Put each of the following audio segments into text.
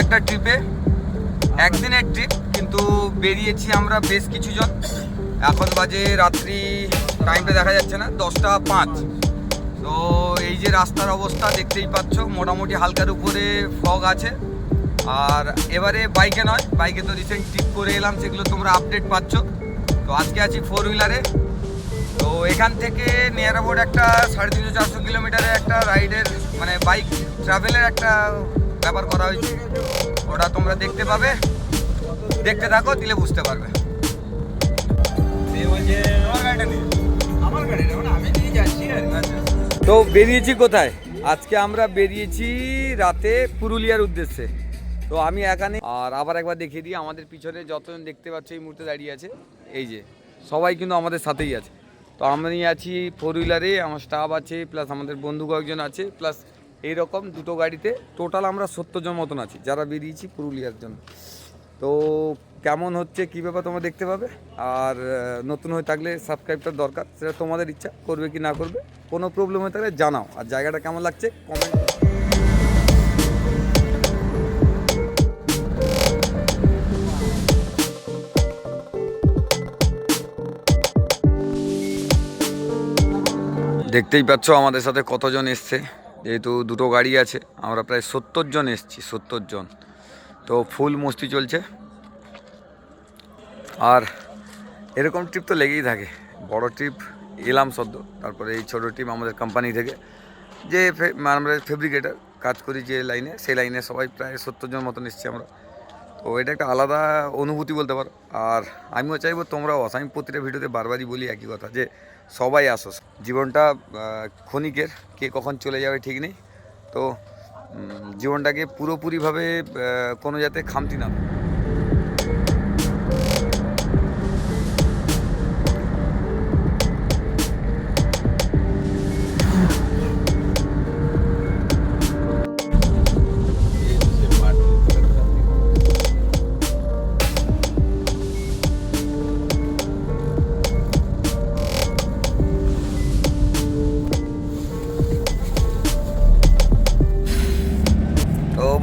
একটা ট্রিপে, একদিনের ট্রিপ, কিন্তু বেরিয়েছি আমরা বেশ কিছুজন। এখন বাজে রাত্রি, টাইমটা দেখা যাচ্ছে না, 10টা 5। তো এই যে রাস্তার অবস্থা দেখতেই পাচ্ছ, মোটামুটি হালকার উপরে ফগ আছে। আর এবারে বাইকে নয়, বাইকে তো রিসেন্ট ট্রিপ করে এলাম, সেগুলো তোমরা আপডেট পাচ্ছ। তো আজকে আছি 4 হুইলারে। তো এখান থেকে নিয়ার অ্যাবাউট একটা 350-400 কিলোমিটারের একটা রাইডের, মানে বাইক ট্রাভেলের একটা ব্যাপার করা হয়েছে। ওটা তোমরা দেখতে পাবে, দেখতে থাকো, দিলে বুঝতে পারবে। তো বেরিয়েছি কোথায়? আজকে আমরা বেরিয়েছি রাতে পুরুলিয়ার উদ্দেশ্যে। তো আমি এখানে, আর আবার একবার দেখিয়ে দিই, আমাদের পিছনে যতজন দেখতে পাচ্ছ এই মুহূর্তে দাঁড়িয়ে আছে, এই যে সবাই কিন্তু আমাদের সাথেই আছে। তো আমি আছি 4 হুইলারে, আমার স্টাফ আছে, প্লাস আমাদের বন্ধু কয়েকজন আছে, প্লাস এইরকম দুটো গাড়িতে টোটাল আমরা 70 জন মতন আছি যারা বেরিয়েছি পুরুলিয়ার জন্য। তো কেমন হচ্ছে কী ব্যাপার তোমরা দেখতে পাবে। আর নতুন হয়ে থাকলে সাবস্ক্রাইবটা দরকার, সেটা তোমাদের ইচ্ছা, করবে কি না করবে। কোনো প্রবলেম হয়ে থাকলে জানাও, আর জায়গাটা কেমন লাগছে কমেন্ট। দেখতেই পাচ্ছ আমাদের সাথে কতজন এসছে, যেহেতু দুটো গাড়ি আছে, আমরা প্রায় 70 জন এসছি, 70 জন। তো ফুল মস্তি চলছে। আর এরকম ট্রিপ তো লেগেই থাকে, বড় ট্রিপ এলাম সদ্য, তারপরে এই ছোটো ট্রিপ আমাদের কোম্পানি থেকে, যে আমরা ফেব্রিকেটার কাজ করি যে লাইনে, সেই লাইনে সবাই প্রায় 70 জন মতন এসছি আমরা। তো এটা একটা আলাদা অনুভূতি বলতে পারো। আর আমিও চাইবো তোমরাও আসো। আমি প্রতিটা ভিডিওতে বারবারই বলি একই কথা, যে সবাই আসো। জীবনটা ক্ষণিকের, কে কখন চলে যাবে ঠিক নেই। তো জীবনটাকে পুরোপুরিভাবে কোনো যাতে খামতি না।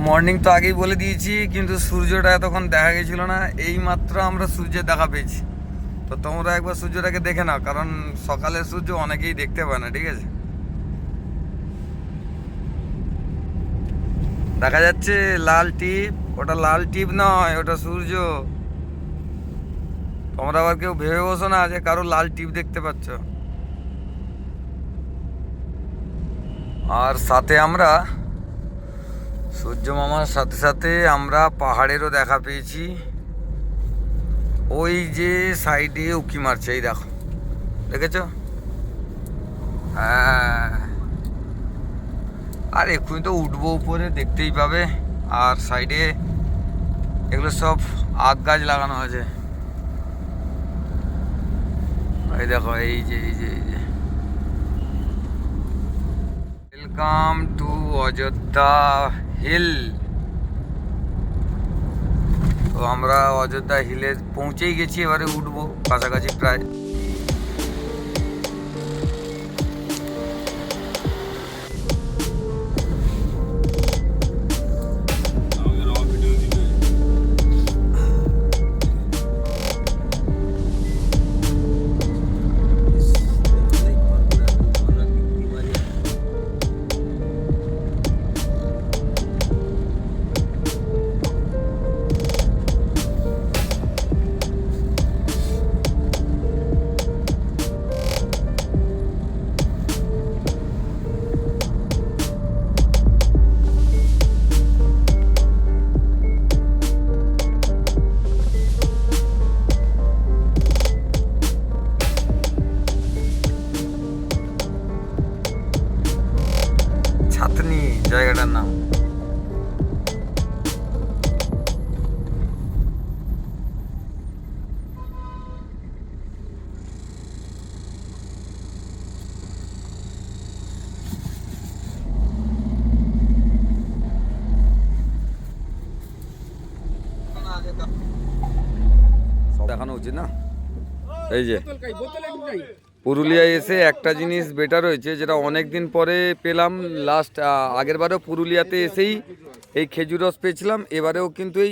মর্নিং তো আগেই বলে দিয়েছি, কিন্তু সূর্যটা এতক্ষণ দেখা গেছিল না, এই মাত্র আমরা সূর্যের দেখা পেয়েছি। তো তোমরা একবার সূর্যটাকে দেখে নাও, কারণ সকালের সূর্য অনেকেই দেখতে পায় না, ঠিক আছে। দেখা যাচ্ছে লাল টিপ, ওটা লাল টিপ নয়, ওটা সূর্য। তোমরা আবার কেউ ভেবে বসো না যে কারো লাল টিপ দেখতে পাচ্ছ। আর সাথে আমরা সূর্য মামার সাথে সাথে আমরা পাহাড়েরও দেখা পেয়েছি। ওই যে সাইডে উঁকি মারছে, এই দেখো, দেখেছ? হ্যাঁ, আর এক্ষুনি তো উঠবো উপরে, দেখতেই পাবে। আর সাইডে এগুলো সব আখ গাছ লাগানো আছে, এই দেখো, এই যে ওয়েলকাম টু অযোধ্যা হিল। তো আমরা অযোধ্যা হিলে পৌঁছেই গেছি, এবারে উঠবো কাছাকাছি প্রায়। ছাতনি জায়গাটার নাম। দেখানো উচিত না, এই যে পুরুলিয়ায় এসে একটা জিনিস বেটার হয়েছে, যেটা অনেক দিন পরে পেলাম। লাস্ট আগের বারেও পুরুলিয়াতে এসেই এই খেজুর রস পেয়েছিলাম, এবারেও কিন্তু এই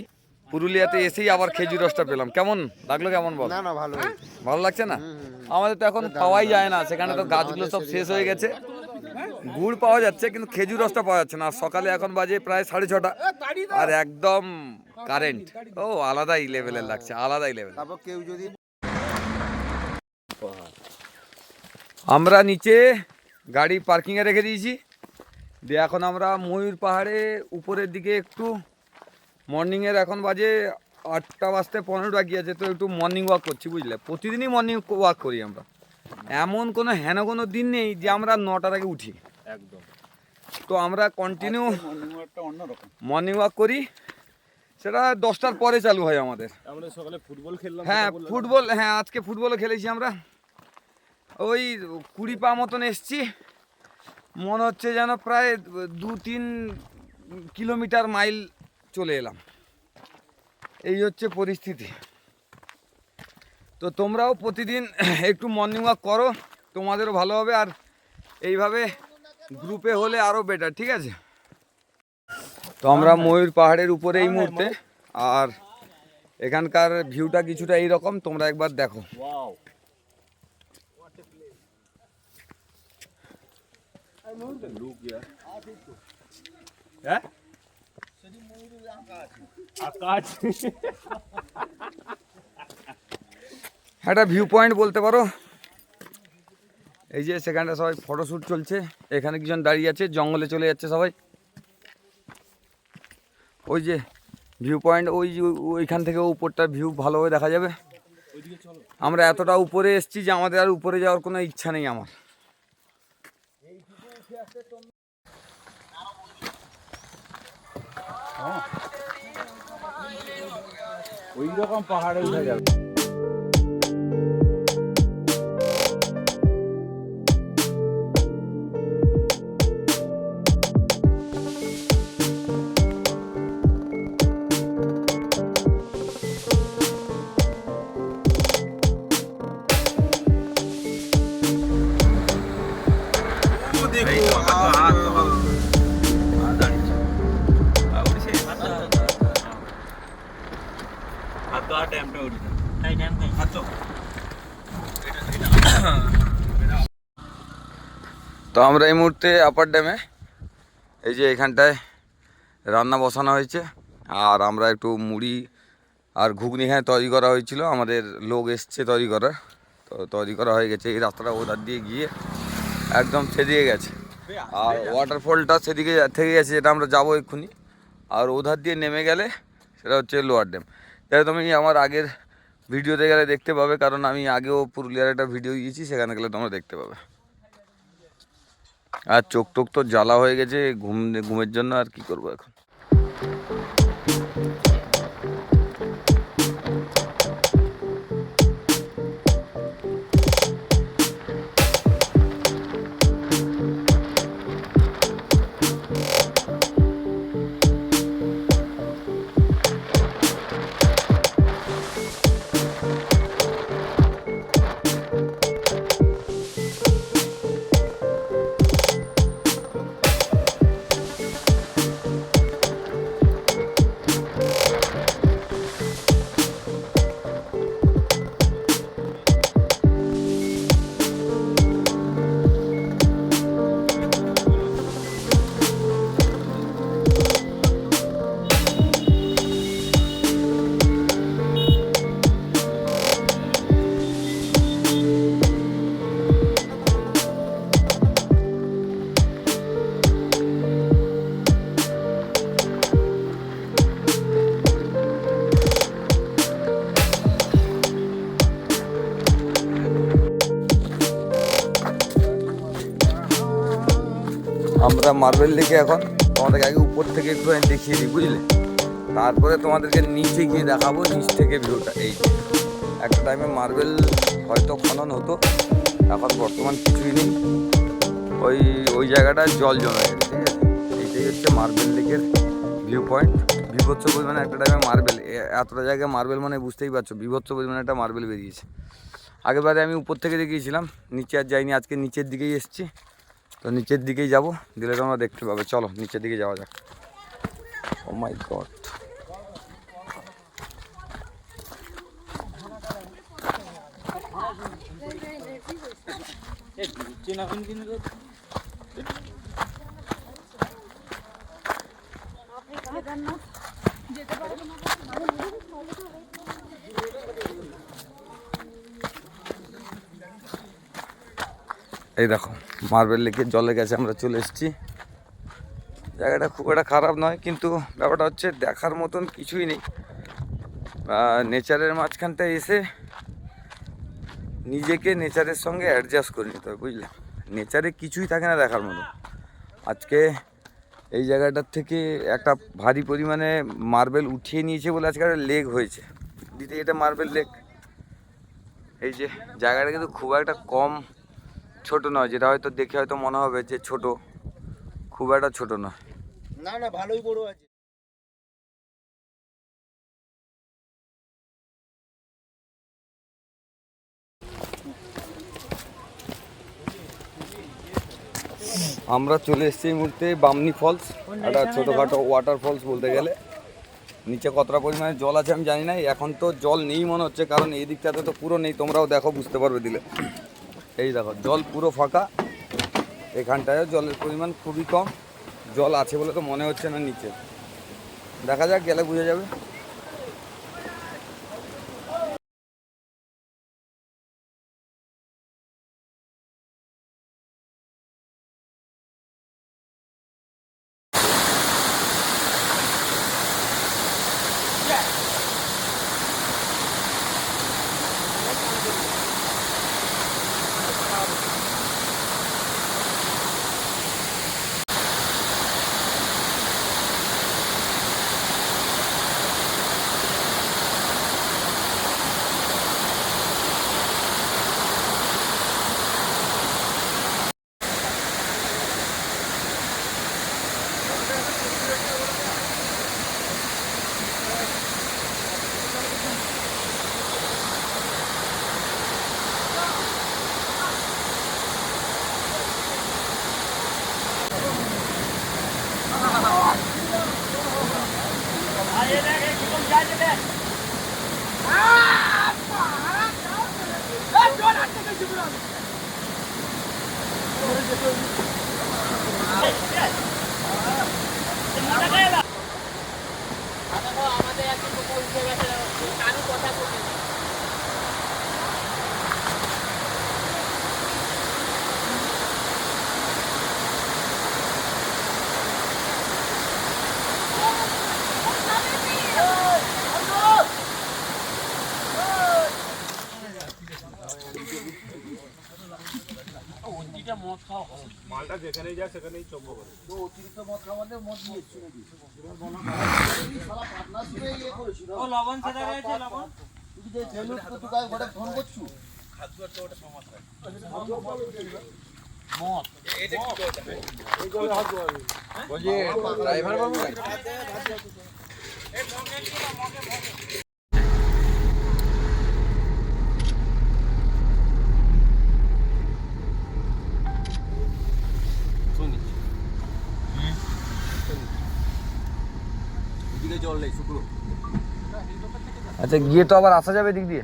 পুরুলিয়াতে এসেই আবার খেজুর রসটা পেলাম। কেমন লাগলো, কেমন বল? না না ভালো ভালো লাগছে না? আমাদের তো এখন পাওয়াই যায় না, সেখানে তো গাছগুলো সব শেষ হয়ে গেছে। গুড় পাওয়া যাচ্ছে কিন্তু খেজুর রসটা পাওয়া যাচ্ছে না। সকালে এখন বাজে প্রায় 6:30 আর একদম কারেন্ট। ও আলাদাই লেভেলের লাগছে, আলাদাই লেভেল। তারপর কেউ যদি আমরা নিচে গাড়ি পার্কিংয়ে রেখে দিয়েছি, দিয়ে এখন আমরা ময়ূর পাহাড়ে উপরের দিকে একটু মর্নিংয়ের, এখন বাজে 8টা বাজতে 15 বাকি আছে, তো একটু মর্নিং ওয়াক করছি বুঝলে। প্রতিদিনই মর্নিং ওয়াক করি আমরা, এমন কোনো কোনো দিন নেই যে আমরা 9টার আগে উঠি একদম। তো আমরা কন্টিনিউ মর্নিং ওয়াক করি, সেটা 10টার পরে চালু হয় আমাদের। আমরা সকালে ফুটবল খেললাম। হ্যাঁ ফুটবল, হ্যাঁ আজকে ফুটবলও খেলেছি আমরা। ওই 20 পা মতন এসছি, মনে হচ্ছে যেন প্রায় 2-3 কিলোমিটার মাইল চলে এলাম। এই হচ্ছে পরিস্থিতি। তো তোমরাও প্রতিদিন একটু মর্নিং ওয়াক করো, তোমাদেরও ভালো হবে, আর এইভাবে গ্রুপে হলে আরও বেটার, ঠিক আছে? তো আমরা ময়ূর পাহাড়ের উপরে এই মুহূর্তে, আর এখানকার ভিউটা কিছুটা এইরকম, তোমরা একবার দেখো। একটা ভিউ পয়েন্ট বলতে পারো। এই যে সেখানটা সবাই ফটোশ্যুট চলছে, এখানে কিছুজন দাঁড়িয়ে আছে, জঙ্গলে চলে যাচ্ছে সবাই। ওই যে ভিউ পয়েন্ট, ওই ওইখান থেকে উপরটার ভিউ ভালোভাবে দেখা যাবে। আমরা এতটা উপরে এসেছি যে আমাদের আর উপরে যাওয়ার কোনো ইচ্ছা নেই আমার। ওই রকম পাহাড়ে উঠে যাবে। তো আমরা এই মুহূর্তে আপার ড্যামে, এই যে এখানটায় রান্না বসানো হয়েছে, আর আমরা একটু মুড়ি আর ঘুগনি এখানে তৈরি করা হয়েছিল, আমাদের লোক এসছে তৈরি করার, তো তৈরি করা হয়ে গেছে। এই রাস্তাটা ওধার দিয়ে গিয়ে একদম সেদিকে গেছে, আর ওয়াটারফলটা সেদিকে থেকে গেছে, যেটা আমরা যাবো এক্ষুনি। আর ওধার দিয়ে নেমে গেলে সেটা হচ্ছে লোয়ার ড্যাম। তাহলে তুমি আমার আগের ভিডিওতে গেলে দেখতে পাবে, কারণ আমি আগেও পুরুলিয়ার একটা ভিডিও দিয়েছি, সেখানে গেলে তোমরা দেখতে পাবে। আর চোখ টোক তো জ্বালা হয়ে গেছে ঘুমের জন্য, আর কি করবো এখন। আমরা মার্বেল লেকে এখন তোমাদেরকে আগে উপর থেকে একটু দেখিয়ে দিই বুঝলে, তারপরে তোমাদেরকে নিচে গিয়ে দেখাবো নিচ থেকে ভিউটা। এই একটা টাইমে মার্বেল হয়তো খনন হতো, এখন বর্তমান কিছুই নেই। ওই জায়গাটা জল জমে গেছে, ঠিক আছে? এইটাই হচ্ছে মার্বেল লেকের ভিউ পয়েন্ট। বিভৎস পরিমাণে একটা টাইমে মার্বেল, এতটা জায়গায় মার্বেল মানে বুঝতেই পারছো, বিভৎস পরিমাণে একটা মার্বেল বেরিয়েছে। আগেরবারে আমি উপর থেকে দেখিয়েছিলাম, নিচে আর যাইনি, আজকে নিচের দিকেই এসেছি। তো নিচের দিকেই যাব, দিলে তোমরা দেখতে পাবে। চলো নিচের দিকে যাওয়া যাক। ও মাই গড, এই দেখো মার্বেল লেকের জলের কাছে আমরা চলে এসেছি। জায়গাটা খুব একটা খারাপ নয়, কিন্তু ব্যাপারটা হচ্ছে দেখার মতন কিছুই নেই। নেচারের মাঝখানটায় এসে নিজেকে নেচারের সঙ্গে অ্যাডজাস্ট করে নিতে হবে, বুঝলে। নেচারে কিছুই থাকে না দেখার মতো। আজকে এই জায়গাটার থেকে একটা ভারী পরিমাণে মার্বেল উঠিয়ে নিয়েছে বলে আজকে একটা লেক হয়েছে। দিদি এটা মার্বেল লেক। এই যে জায়গাটা কিন্তু খুব একটা কম ছোট নয়, যেটা হয়তো দেখে হয়তো মনে হবে যে ছোট, খুব একটা ছোট নয়। না না, ভালোই বড় আছে। আমরা চলে এসেছি এই মুহূর্তে বামনি ফলস, একটা ছোটোখাটো ওয়াটার ফলস বলতে গেলে। নিচে কতটা পরিমাণে জল আছে আমি জানি না, এখন তো জল নেই মনে হচ্ছে, কারণ এই দিকটাতে তো পুরো নেই। তোমরাও দেখো, বুঝতে পারবে দিলে। এই দেখো জল পুরো ফাঁকা, এখানটায় জলের পরিমাণ খুবই কম। জল আছে বলে তো মনে হচ্ছে না নিচে, দেখা যাক, গেলে বোঝা যাবে। মালটা যেখানেই যায় সেখানেই চম্প করে। তো অতিরিক্ত মদ খাওয়াতে মদ নিয়েছি নাকি? শালা পার্টনার ছিল ইয়ে করেছিল। ও লবণ সেটা গেছে লবণ। তুই যে জেলুট তো তুই গায় ঘরে ফোন করছু। খাদ্যর তো ওটা সমস্যা। মদ এটা কি করতে হবে? এই করে হাত ধোয়াবি। বলি ড্রাইভার বাবু এই মগে কি মগে জল নেই শুকনো। আচ্ছা, গিয়ে তো আবার আসা যাবে দিক দিয়ে।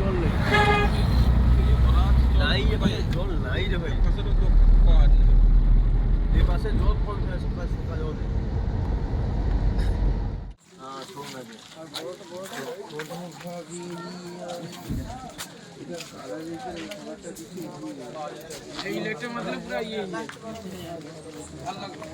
জল নেই নাই রে ভাই, জল নাই রে ভাই। এই পাশে জল কম হয়, সকাল সকাল জল। হ্যাঁ শোন না যে আর বড় তো বড় ভাবি এটা কালার এর এই কালারটা দিছি এই লেটের মধ্যে পুরো ইয়ে ভালো লাগলো।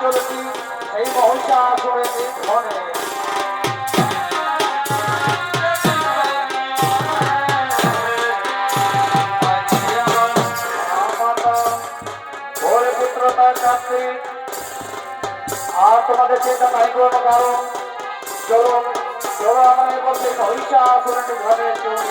চলেছি এই মহিষাসুরের ধনে। ভোরে পুত্রতার কাছে আর তোমাদের চিন্তা নাই কোনো কারণ। চলুন চলো আমাদের মধ্যে মহিষাসুরের ঘরে চলি।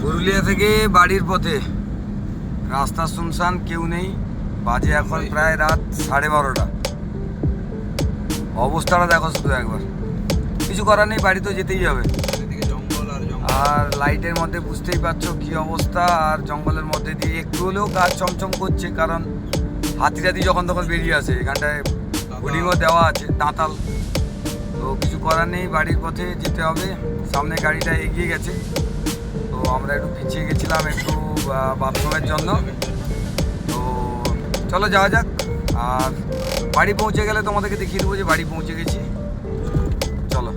পুরুলিয়া থেকে বাড়ির পথে রাস্তা শুনশান, কেউ নেই। বাজে এখন প্রায় রাত 12:30। অবস্থাটা দেখো শুধু একবার। কিছু করার নেই, বাড়ি তো যেতেই হবে। আর লাইটের মধ্যে বুঝতেই পারছো কি অবস্থা। আর জঙ্গলের মধ্যে দিয়ে একটু হলেও গাছ চমচম করছে, কারণ হাতি টাতি যখন তখন বেরিয়ে আসে। এখানটায় হোর্ডিংও দেওয়া আছে, দাঁতাল। তো কিছু করার নেই, বাড়ির পথে যেতে হবে। সামনে গাড়িটা এগিয়ে গেছে, তো আমরা একটু পিছিয়ে গেছিলাম একটু বাথরুমের জন্য। তো চলো যাওয়া যাক। আর বাড়ি পৌঁছে গেলে তোমাদেরকে দেখিয়ে দেবো যে বাড়ি পৌঁছে গেছি। চলো।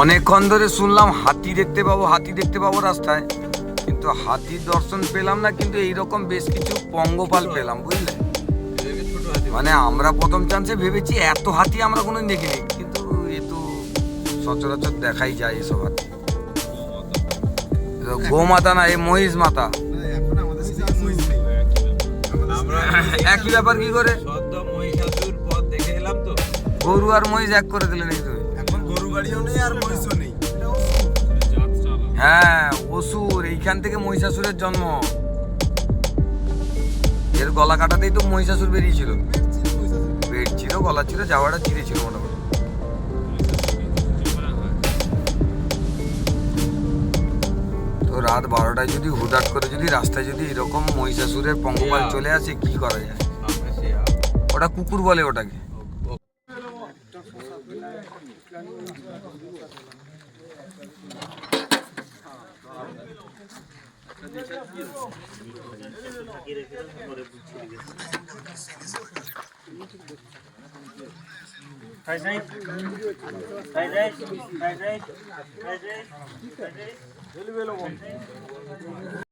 অনেকক্ষণ ধরে শুনলাম হাতি দেখতে পাবো রাস্তায়, কিন্তু হাতির দর্শন পেলাম না। কিন্তু এইরকম বেশ কিছু পঙ্গপাল পেলাম, বুঝলে। মানে আমরা প্রথম চান্সে ভেবেছি এত হাতি আমরা কোনোদিন দেখিনি, কিন্তু এ তো সচরাচর দেখাই যায় এসব হাতি। গোমাতা না, এই মহিষ মাতা। একই ব্যাপার কি করে? গরু আর মহিষ এক করে দিলে নাকি তুমি? এখন গরু গাড়িও নেই আর মহিষও নেই। হ্যাঁ, অসুর। এইখান থেকে মহিষাসুরের জন্ম। এর গলা কাটাতেই তো মহিষাসুর বেরিয়েছিল। পেট ছিল, গলা ছিল, জাওয়াটা চিরেছিল মোটামুটি। তো রাত 12টায় যদি হুটহাট করে যদি রাস্তায় যদি এরকম মহিষাসুরের পঙ্গপাল চলে আসে, কি করা যায়? ওটা কুকুর বলে ওটাকে। Fried rice. Fried rice. Fried rice. Fried rice. Fried rice.